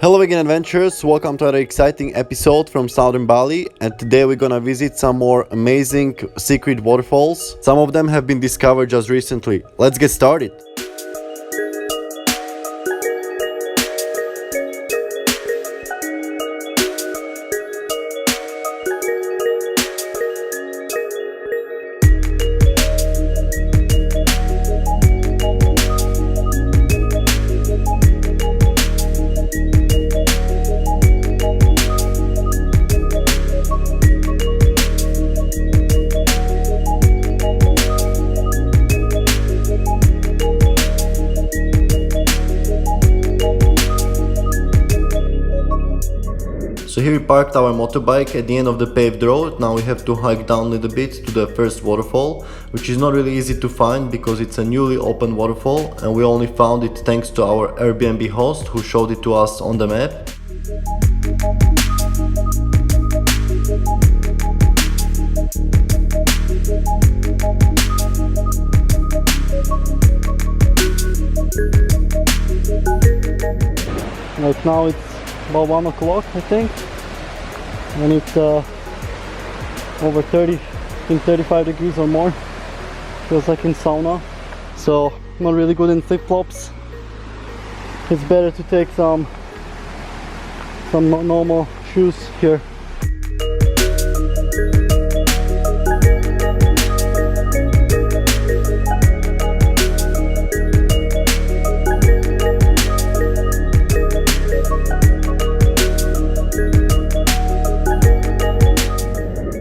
Hello again, adventurers. Welcome to another exciting episode from southern Bali, and today we're gonna visit some more amazing secret waterfalls. Some of them have been discovered just recently. Let's get started. So here we parked our motorbike at the end of the paved road. Now we have to hike down a little bit to the first waterfall, which is not really easy to find because it's a newly opened waterfall and we only found it thanks to our Airbnb host who showed it to us on the map. Right now it's about 1 o'clock, I think, and it's over 35 degrees or more. Feels like in sauna, so not really good in flip-flops. It's better to take some normal shoes here.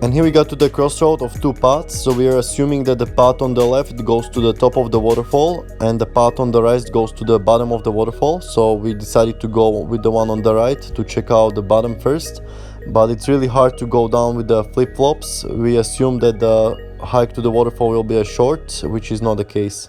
And here we got to the crossroad of two paths, so we are assuming that the path on the left goes to the top of the waterfall and the path on the right goes to the bottom of the waterfall. So we decided to go with the one on the right to check out the bottom first, but it's really hard to go down with the flip-flops. We assume that the hike to the waterfall will be a short, which is not the case.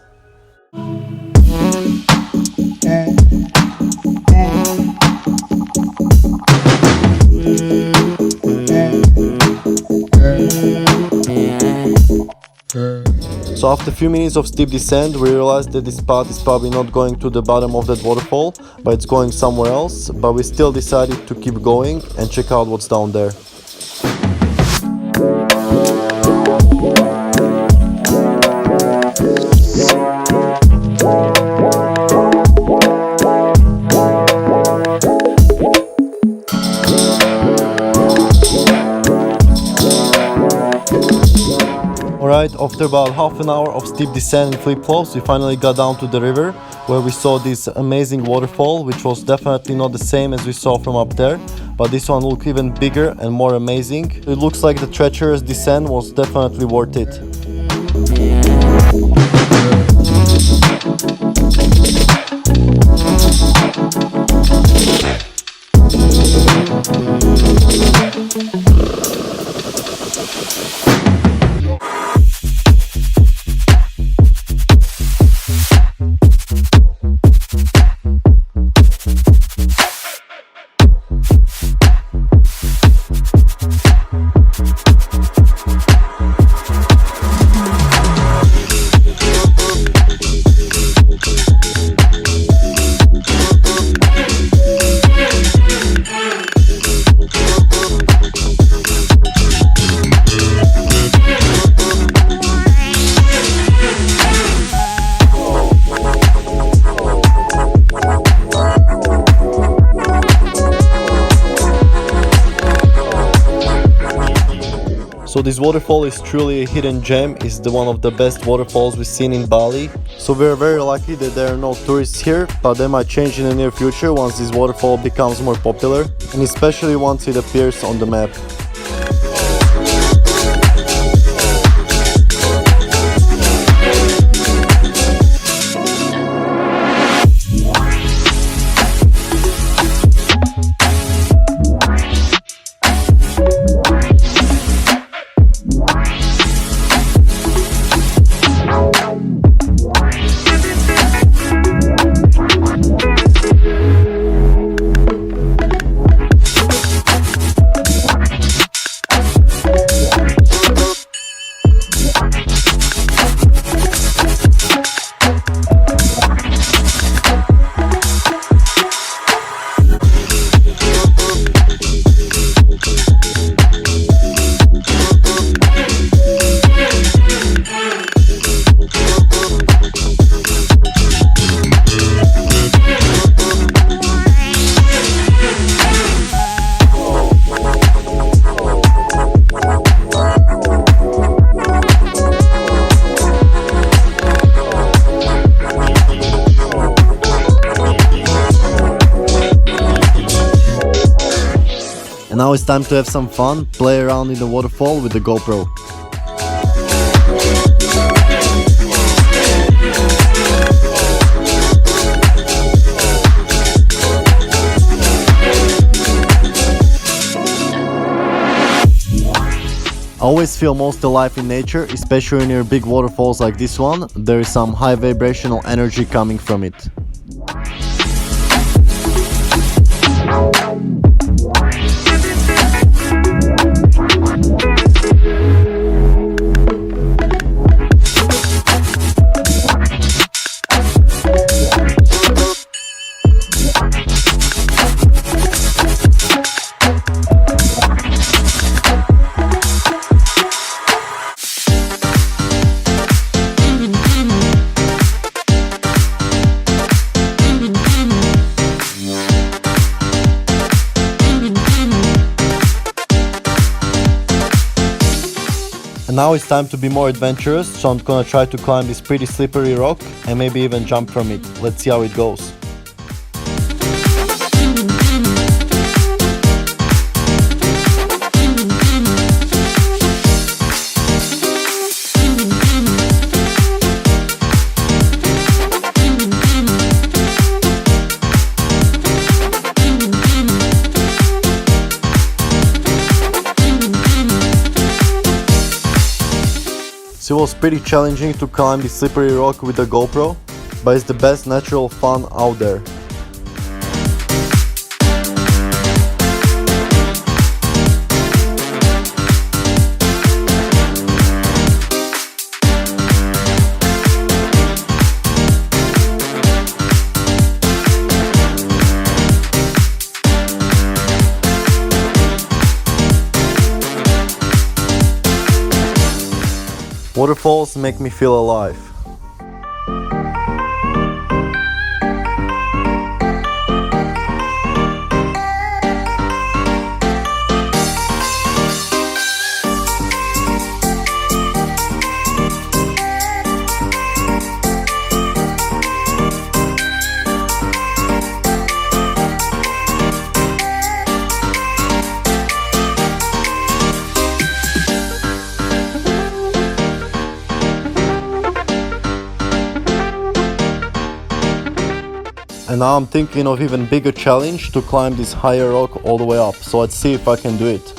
So after a few minutes of steep descent, we realized that this path is probably not going to the bottom of that waterfall, but it's going somewhere else. But we still decided to keep going and check out what's down there. Alright, after about half an hour of steep descent and flip-flops, we finally got down to the river where we saw this amazing waterfall, which was definitely not the same as we saw from up there, but this one looked even bigger and more amazing. It looks like the treacherous descent was definitely worth it. So this waterfall is truly a hidden gem. It's one of the best waterfalls we've seen in Bali. So we're very lucky that there are no tourists here, but that might change in the near future once this waterfall becomes more popular, and especially once it appears on the map. And now it's time to have some fun, play around in the waterfall with the GoPro. I always feel most alive in nature, especially near big waterfalls like this one. There is some high vibrational energy coming from it. And now it's time to be more adventurous, so I'm gonna try to climb this pretty slippery rock and maybe even jump from it. Let's see how it goes. So it was pretty challenging to climb this slippery rock with the GoPro, but it's the best natural fun out there. Waterfalls make me feel alive. And now I'm thinking of even bigger challenge to climb this higher rock all the way up. So let's see if I can do it.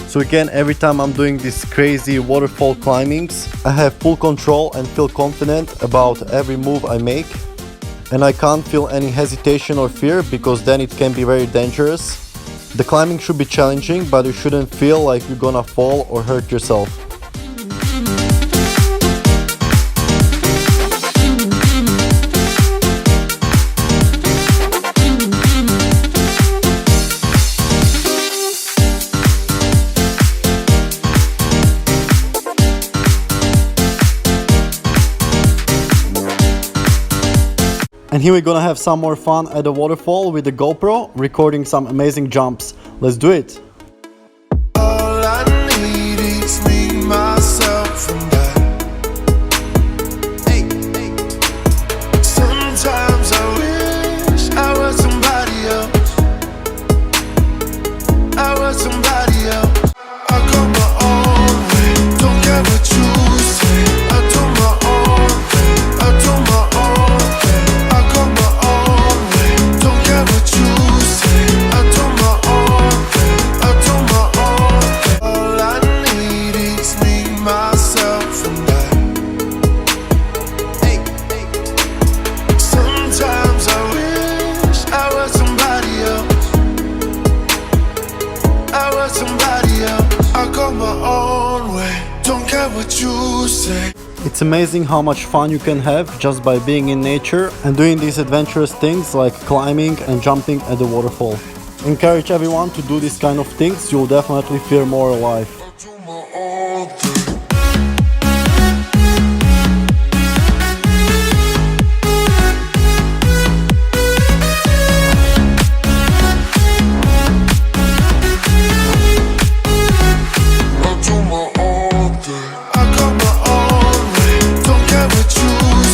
So again, every time I'm doing these crazy waterfall climbings, I have full control and feel confident about every move I make. And I can't feel any hesitation or fear, because then it can be very dangerous. The climbing should be challenging, but you shouldn't feel like you're gonna fall or hurt yourself. And here we're gonna have some more fun at the waterfall with the GoPro, recording some amazing jumps. Let's do it! All I need is me, myself, and I. Hey, hey. Sometimes I wish I was somebody else. I was somebody else. I go my own way, don't care what you say. I do my own way, I do my own way. I go my own way, don't care what you say. I do my own way, I do my own way. All I need is me, myself, and I. Hey, hey. Sometimes I wish I was somebody else. I was somebody else. I go my own way, don't care what you say. It's amazing how much fun you can have just by being in nature and doing these adventurous things like climbing and jumping at the waterfall. Encourage everyone to do these kind of things, you'll definitely feel more alive. do my own thing. I do my own thing. I got my own way. Don't care what you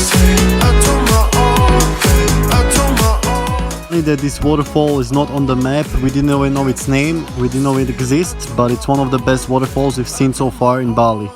say. I do my own thing. I do my own. Only that this waterfall is not on the map, we didn't even know its name, we didn't know it exists, but it's one of the best waterfalls we've seen so far in Bali.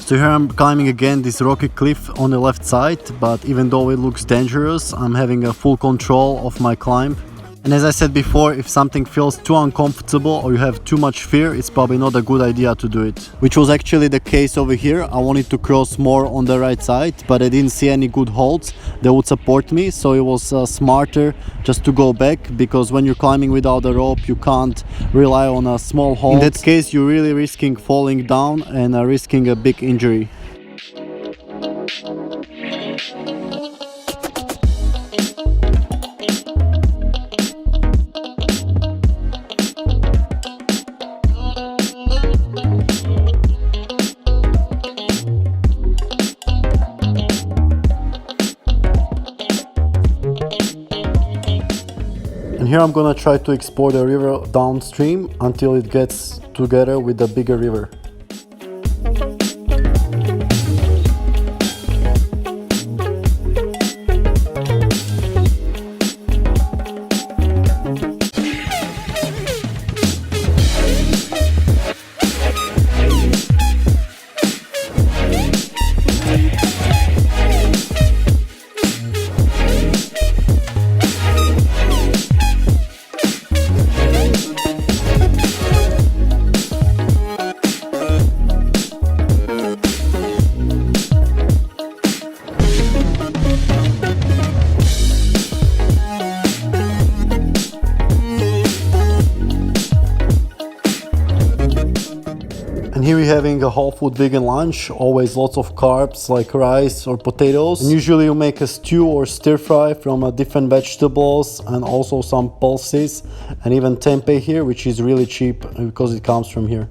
So here I'm climbing again this rocky cliff on the left side, but even though it looks dangerous, I'm having a full control of my climb. And as I said before, if something feels too uncomfortable or you have too much fear, it's probably not a good idea to do it. Which was actually the case over here. I wanted to cross more on the right side, but I didn't see any good holds that would support me, so it was smarter just to go back, because when you're climbing without a rope, you can't rely on a small hold. In that case, you're really risking falling down and risking a big injury. And here I'm gonna try to explore the river downstream until it gets together with the bigger river. And here we're having a whole food vegan lunch, always lots of carbs like rice or potatoes. And usually you make a stew or stir fry from different vegetables and also some pulses and even tempeh here, which is really cheap because it comes from here.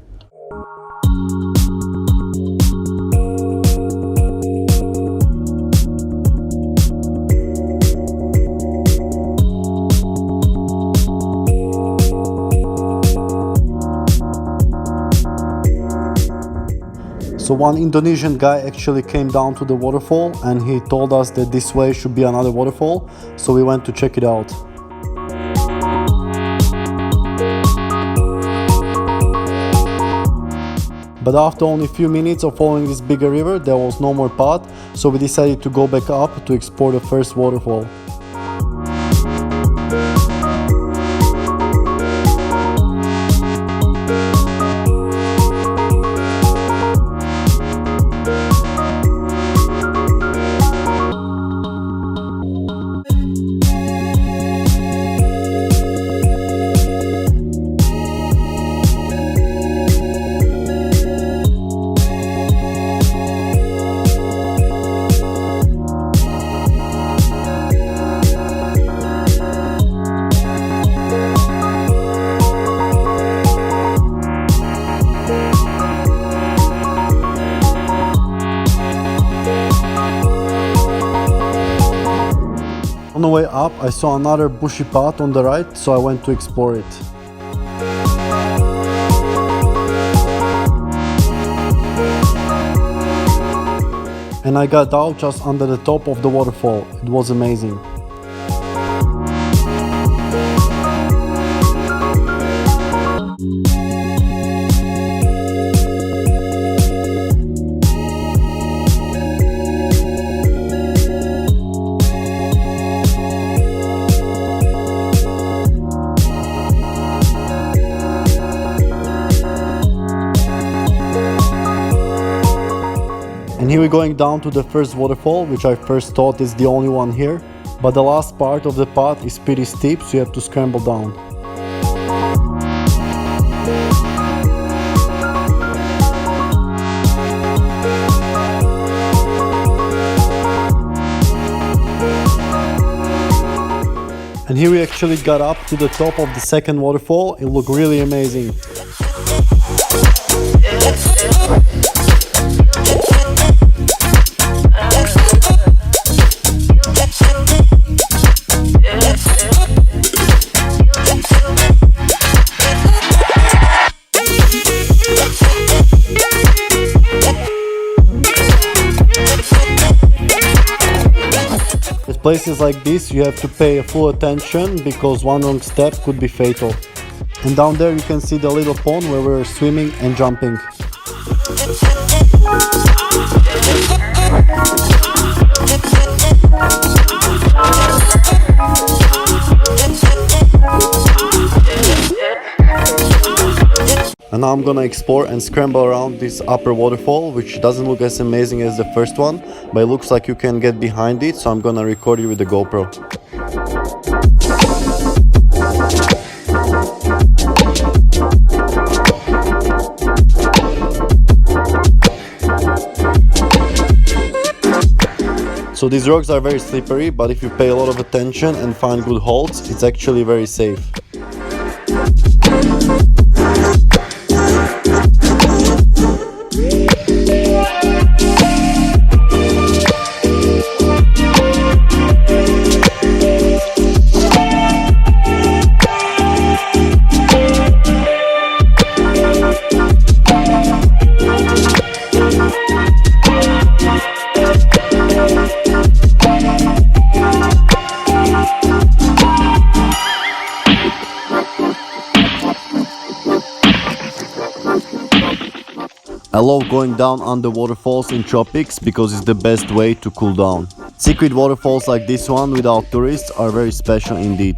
So one Indonesian guy actually came down to the waterfall and he told us that this way should be another waterfall, so we went to check it out. But after only a few minutes of following this bigger river, there was no more path, so we decided to go back up to explore the first waterfall. On the way up, I saw another bushy path on the right, so I went to explore it. And I got out just under the top of the waterfall. It was amazing. And here we're going down to the first waterfall, which I first thought is the only one here. But the last part of the path is pretty steep, so you have to scramble down. And here we actually got up to the top of the second waterfall. It looked really amazing. With places like this, you have to pay full attention because one wrong step could be fatal. And down there you can see the little pond where we're swimming and jumping. And now I'm gonna explore and scramble around this upper waterfall, which doesn't look as amazing as the first one, but it looks like you can get behind it, so I'm gonna record it with the GoPro. So these rocks are very slippery, but if you pay a lot of attention and find good holds, it's actually very safe. I love going down under waterfalls in tropics because it's the best way to cool down. Secret waterfalls like this one without tourists are very special indeed.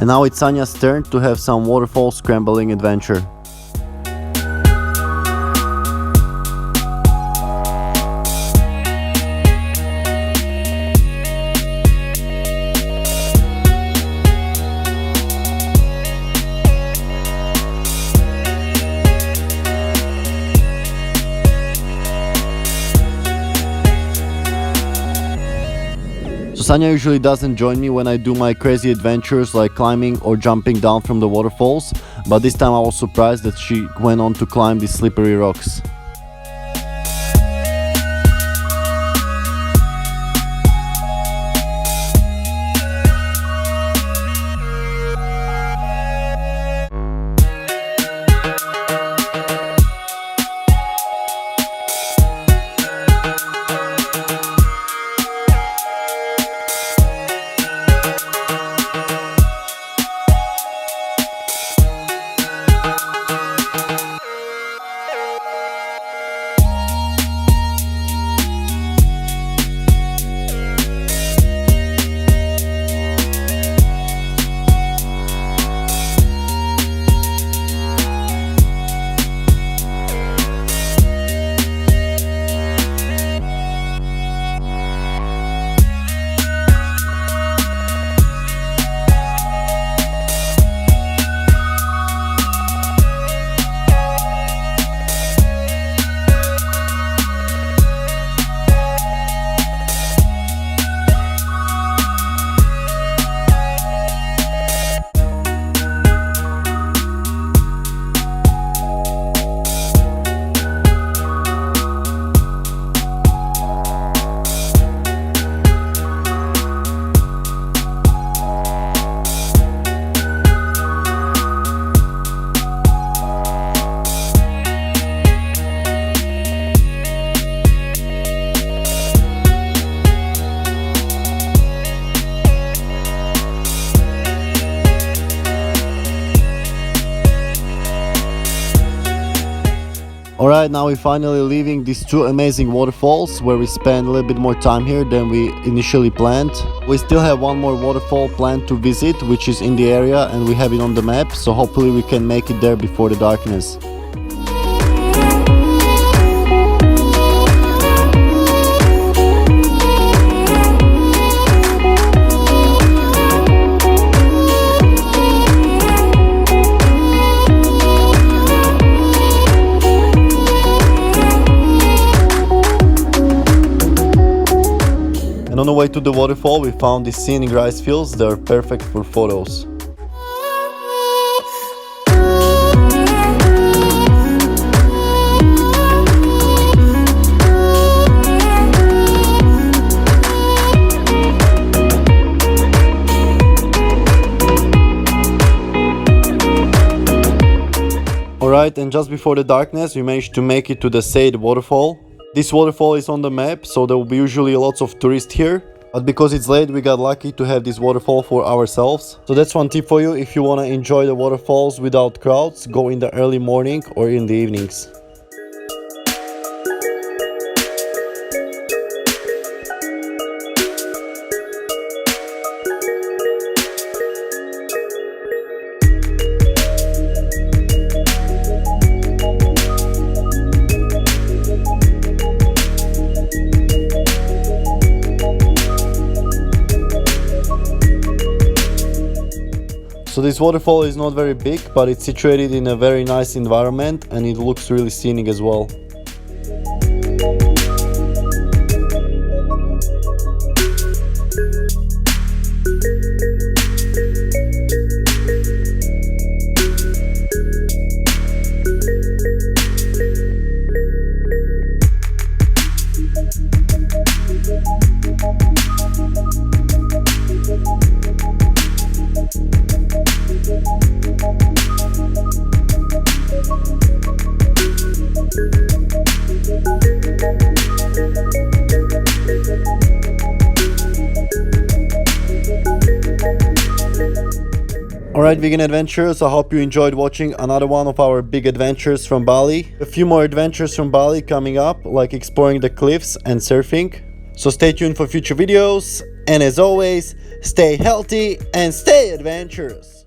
And now it's Sanya's turn to have some waterfall scrambling adventure. So Sanya usually doesn't join me when I do my crazy adventures like climbing or jumping down from the waterfalls, but this time I was surprised that she went on to climb these slippery rocks. Alright, now we're finally leaving these two amazing waterfalls where we spend a little bit more time here than we initially planned. We still have one more waterfall planned to visit, which is in the area, and we have it on the map, so hopefully we can make it there before the darkness. And on the way to the waterfall, we found these scenic rice fields that are perfect for photos. Alright, and just before the darkness, we managed to make it to the said waterfall. This waterfall is on the map, so there will be usually lots of tourists here. But because it's late, we got lucky to have this waterfall for ourselves. So that's one tip for you: if you want to enjoy the waterfalls without crowds, go in the early morning or in the evenings. So this waterfall is not very big, but it's situated in a very nice environment and it looks really scenic as well. Alright, vegan adventurers, I hope you enjoyed watching another one of our big adventures from Bali. A few more adventures from Bali coming up, like exploring the cliffs and surfing. So stay tuned for future videos, and as always, stay healthy and stay adventurous.